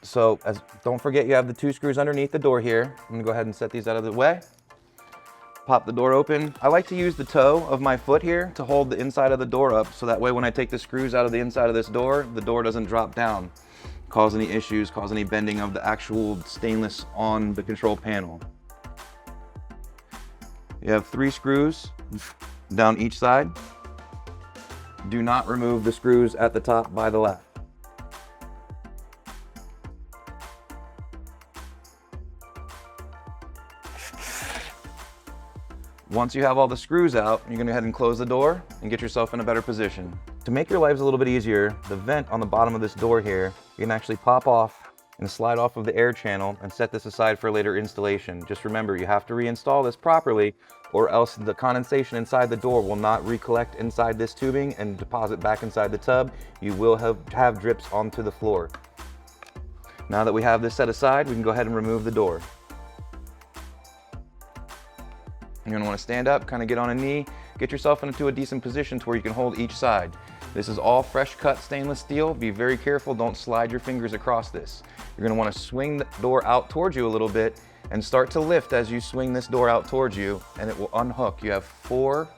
So don't forget you have the 2 screws underneath the door here. I'm gonna go ahead and set these out of the way. Pop the door open. I like to use the toe of my foot here to hold the inside of the door up, so that way when I take the screws out of the inside of this door, the door doesn't drop down, cause any issues, cause any bending of the actual stainless on the control panel. You have 3 screws down each side. Do not remove the screws at the top by the left. Once you have all the screws out, you're gonna go ahead and close the door and get yourself in a better position. To make your lives a little bit easier, the vent on the bottom of this door here, you can actually pop off and slide off of the air channel and set this aside for later installation. Just remember, you have to reinstall this properly, or else the condensation inside the door will not recollect inside this tubing and deposit back inside the tub. You will have drips onto the floor. Now that we have this set aside, we can go ahead and remove the door. You're gonna wanna stand up, kinda get on a knee, get yourself into a decent position to where you can hold each side. This is all fresh cut stainless steel. Be very careful, don't slide your fingers across this. You're gonna wanna swing the door out towards you a little bit and start to lift as you swing this door out towards you, and it will unhook. You have 4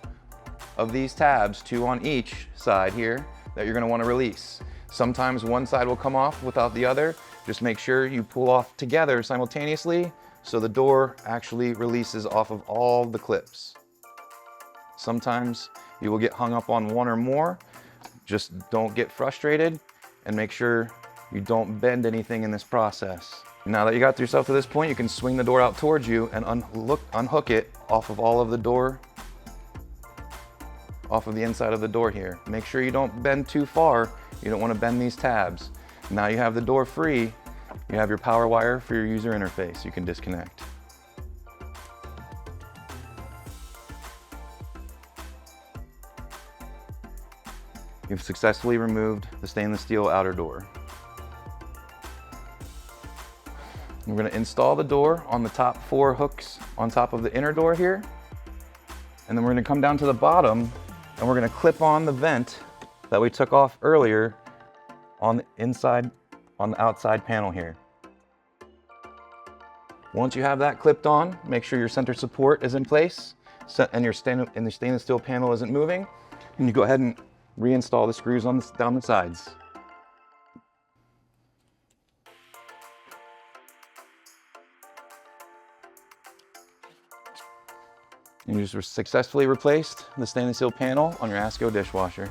of these tabs, 2 on each side here, that you're gonna wanna release. Sometimes one side will come off without the other. Just make sure you pull off together simultaneously, so the door actually releases off of all the clips. Sometimes you will get hung up on one or more. Just don't get frustrated, and make sure you don't bend anything in this process. Now that you got yourself to this point, you can swing the door out towards you and unhook it off of all of the door, off of the inside of the door here. Make sure you don't bend too far. You don't want to bend these tabs. Now you have the door free. You have your power wire for your user interface. You can disconnect. You've successfully removed the stainless steel outer door. We're going to install the door on the top 4 hooks on top of the inner door here. And then we're going to come down to the bottom and we're going to clip on the vent that we took off earlier on the outside panel here. Once you have that clipped on, make sure your center support is in place and the stainless steel panel isn't moving. And you go ahead and reinstall the screws down the sides. You just successfully replaced the stainless steel panel on your ASKO dishwasher.